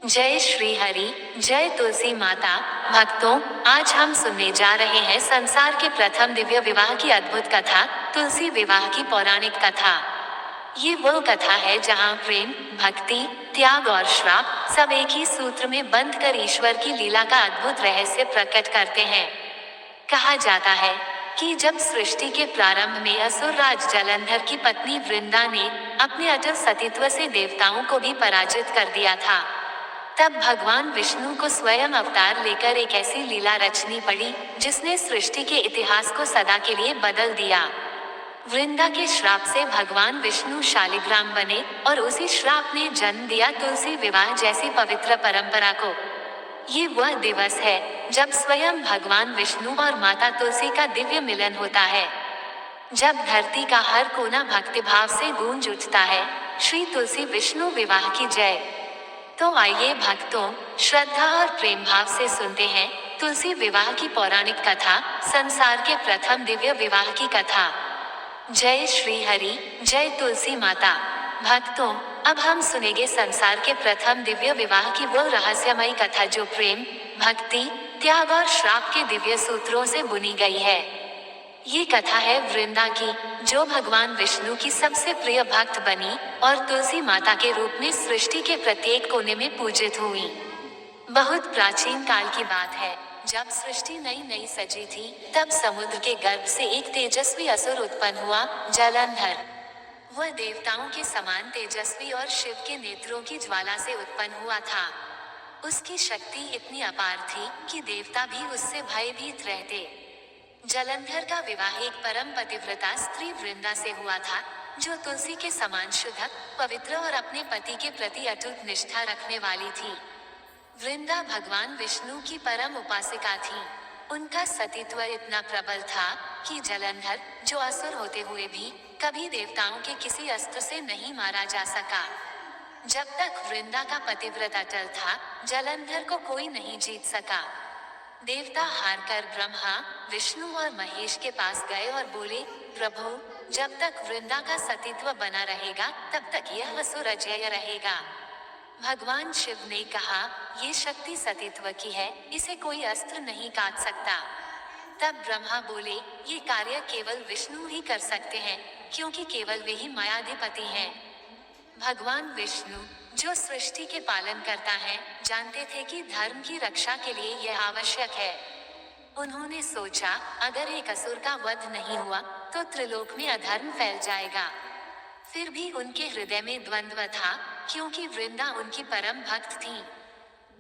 जय श्री हरि, जय तुलसी माता। भक्तों, आज हम सुनने जा रहे हैं संसार के प्रथम दिव्य विवाह की अद्भुत कथा, तुलसी विवाह की पौराणिक कथा। ये वो कथा है जहाँ प्रेम, भक्ति, त्याग और श्राप सब एक ही सूत्र में बंध कर ईश्वर की लीला का अद्भुत रहस्य प्रकट करते हैं। कहा जाता है कि जब सृष्टि के प्रारंभ में असुर राज जलंधर की पत्नी वृंदा ने अपने अटल सतीत्व से देवताओं को भी पराजित कर दिया था, तब भगवान विष्णु को स्वयं अवतार लेकर एक ऐसी लीला रचनी पड़ी जिसने सृष्टि के इतिहास को सदा के लिए बदल दिया। वृंदा के श्राप से भगवान विष्णु शालिग्राम बने और उसी श्राप ने जन्म दिया तुलसी विवाह जैसी पवित्र परंपरा को। ये वह दिवस है जब स्वयं भगवान विष्णु और माता तुलसी का दिव्य मिलन होता है, जब धरती का हर कोना भक्तिभाव से गूंज उठता है, श्री तुलसी विष्णु विवाह की जय। तो आइए भक्तों, श्रद्धा और प्रेम भाव से सुनते हैं तुलसी विवाह की पौराणिक कथा, संसार के प्रथम दिव्य विवाह की कथा। जय श्री हरि, जय तुलसी माता। भक्तों, अब हम सुनेंगे संसार के प्रथम दिव्य विवाह की वो रहस्यमयी कथा जो प्रेम, भक्ति, त्याग और श्राप के दिव्य सूत्रों से बुनी गई है। ये कथा है वृंदा की, जो भगवान विष्णु की सबसे प्रिय भक्त बनी और तुलसी माता के रूप में सृष्टि के प्रत्येक कोने में पूजित हुई। बहुत प्राचीन काल की बात है, जब सृष्टि नई नई सजी थी, तब समुद्र के गर्भ से एक तेजस्वी असुर उत्पन्न हुआ, जलंधर। वह देवताओं के समान तेजस्वी और शिव के नेत्रों की ज्वाला से उत्पन्न हुआ था। उसकी शक्ति इतनी अपार थी कि देवता भी उससे भयभीत रहते। जलंधर का विवाह एक परम पतिव्रता स्त्री वृंदा से हुआ था, जो तुलसी के समान शुद्ध, पवित्र और अपने पति के प्रति अटूट निष्ठा रखने वाली थी। वृंदा भगवान विष्णु की परम उपासिका थी। उनका सतीत्व इतना प्रबल था कि जलंधर, जो असुर होते हुए भी कभी देवताओं के किसी अस्त्र से नहीं मारा जा सका। जब तक वृंदा का पतिव्रत अटल था, जलंधर को कोई नहीं जीत सका। देवता हारकर ब्रह्मा, विष्णु और महेश के पास गए और बोले, प्रभु, जब तक वृंदा का सतीत्व बना रहेगा तब तक यह असुर अजेय रहेगा। भगवान शिव ने कहा, ये शक्ति सतीत्व की है, इसे कोई अस्त्र नहीं काट सकता। तब ब्रह्मा बोले, ये कार्य केवल विष्णु ही कर सकते हैं, क्योंकि केवल वे ही मायाधिपति हैं। भगवान विष्णु, जो सृष्टि के पालन करता है, जानते थे कि धर्म की रक्षा के लिए यह आवश्यक है। उन्होंने सोचा, अगर एक असुर का वध नहीं हुआ तो त्रिलोक में अधर्म फैल जाएगा। फिर भी उनके हृदय में द्वंद्व था, क्योंकि वृंदा उनकी परम भक्त थी।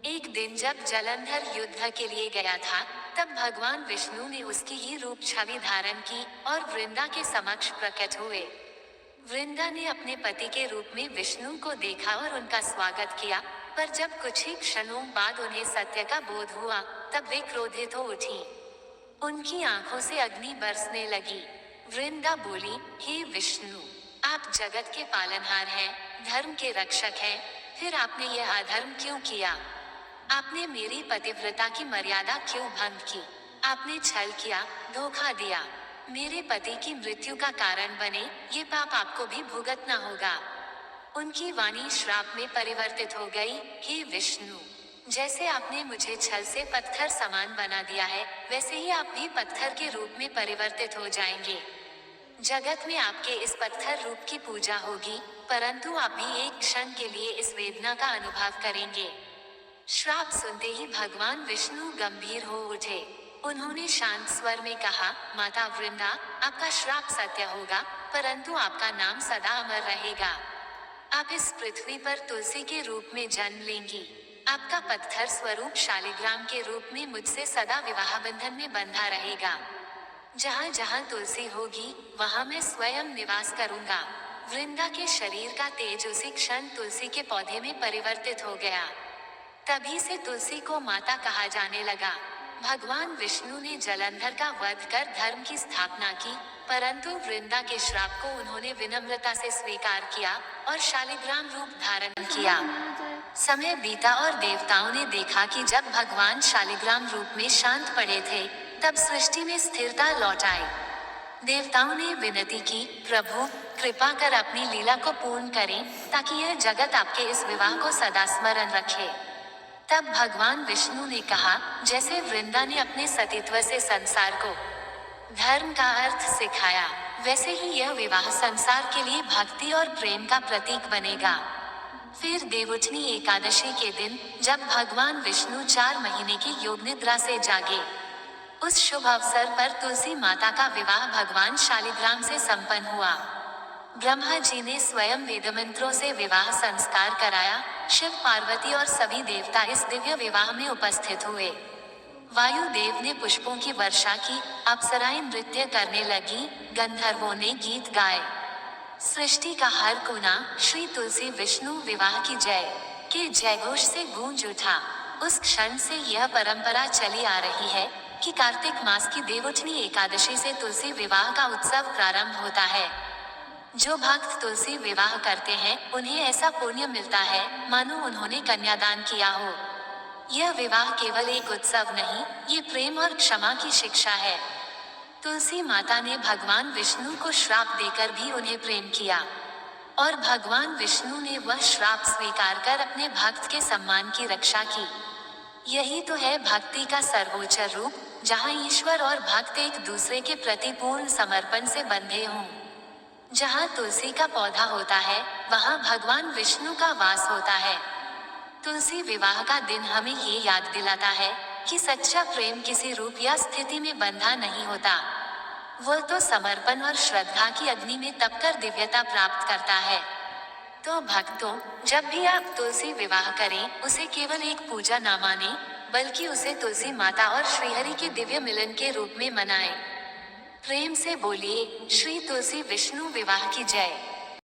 एक दिन जब जलंधर युद्ध के लिए गया था, तब भगवान विष्णु ने उसकी ही रूप छवि धारण की और वृंदा के समक्ष प्रकट हुए। वृंदा ने अपने पति के रूप में विष्णु को देखा और उनका स्वागत किया, पर जब कुछ ही क्षणों बाद उन्हें सत्य का बोध हुआ, तब वे क्रोधित हो उठी। उनकी आंखों से अग्नि बरसने लगी। वृंदा बोली, हे विष्णु, आप जगत के पालनहार हैं, धर्म के रक्षक हैं, फिर आपने यह अधर्म क्यों किया? आपने मेरी पतिव्रता की मर्यादा क्यों भंग की? आपने छल किया, धोखा दिया, मेरे पति की मृत्यु का कारण बने, ये पाप आपको भी भुगतना होगा। उनकी वाणी श्राप में परिवर्तित हो गई, हे विष्णु, जैसे आपने मुझे छल से पत्थर समान बना दिया है, वैसे ही आप भी पत्थर के रूप में परिवर्तित हो जाएंगे। जगत में आपके इस पत्थर रूप की पूजा होगी, परंतु आप भी एक क्षण के लिए इस वेदना का अनुभव करेंगे। श्राप सुनते ही भगवान विष्णु गंभीर हो उठे। उन्होंने शांत स्वर में कहा, माता वृंदा, आपका श्राप सत्य होगा, परंतु आपका नाम सदा अमर रहेगा। आप इस पृथ्वी पर तुलसी के रूप में जन्म लेंगी। आपका पत्थर स्वरूप शालिग्राम के रूप में मुझसे सदा विवाह बंधन में बंधा रहेगा। जहाँ जहाँ तुलसी होगी, वहाँ मैं स्वयं निवास करूँगा। वृंदा के शरीर का तेज उसी क्षण तुलसी के पौधे में परिवर्तित हो गया। तभी से तुलसी को माता कहा जाने लगा। भगवान विष्णु ने जलंधर का वध कर धर्म की स्थापना की, परंतु वृंदा के श्राप को उन्होंने विनम्रता से स्वीकार किया और शालिग्राम रूप धारण किया। समय बीता और देवताओं ने देखा कि जब भगवान शालिग्राम रूप में शांत पड़े थे, तब सृष्टि में स्थिरता लौट आई। देवताओं ने विनती की, प्रभु, कृपा कर अपनी लीला को पूर्ण करें, ताकि यह जगत आपके इस विवाह को सदा स्मरण रखे। तब भगवान विष्णु ने कहा, जैसे वृंदा ने अपने सतीत्व से संसार को धर्म का अर्थ सिखाया, वैसे ही यह विवाह संसार के लिए भक्ति और प्रेम का प्रतीक बनेगा। फिर देवउठनी एकादशी के दिन, जब भगवान विष्णु 4 महीने की योग निद्रा से जागे, उस शुभ अवसर पर तुलसी माता का विवाह भगवान शालिग्राम से संपन्न हुआ। ब्रह्मा जी ने स्वयं वेदमंत्रों से विवाह संस्कार कराया। शिव, पार्वती और सभी देवता इस दिव्य विवाह में उपस्थित हुए। वायु देव ने पुष्पों की वर्षा की, अप्सराएं नृत्य करने लगी, गंधर्वों ने गीत गाए। सृष्टि का हर कोना श्री तुलसी विष्णु विवाह की जय के जयघोष से गूंज उठा। उस क्षण से यह परंपरा चली आ रही है कि कार्तिक मास की देवउठनी एकादशी से तुलसी विवाह का उत्सव प्रारंभ होता है। जो भक्त तुलसी विवाह करते हैं, उन्हें ऐसा पुण्य मिलता है मानो उन्होंने कन्यादान किया हो। यह विवाह केवल एक उत्सव नहीं, ये प्रेम और क्षमा की शिक्षा है। तुलसी माता ने भगवान विष्णु को श्राप देकर भी उन्हें प्रेम किया, और भगवान विष्णु ने वह श्राप स्वीकार कर अपने भक्त के सम्मान की रक्षा की। यही तो है भक्ति का सर्वोच्च रूप, जहाँ ईश्वर और भक्त एक दूसरे के प्रति पूर्ण समर्पण से बंधे हों। जहाँ तुलसी का पौधा होता है, वहाँ भगवान विष्णु का वास होता है। तुलसी विवाह का दिन हमें ये याद दिलाता है कि सच्चा प्रेम किसी रूप या स्थिति में बंधा नहीं होता। वह तो समर्पण और श्रद्धा की अग्नि में तपकर दिव्यता प्राप्त करता है। तो भक्तों, जब भी आप तुलसी विवाह करें, उसे केवल एक पूजा न माने, बल्कि उसे तुलसी माता और श्रीहरि के दिव्य मिलन के रूप में मनाएं। प्रेम से बोलिए, श्री तुलसी विष्णु विवाह की जय।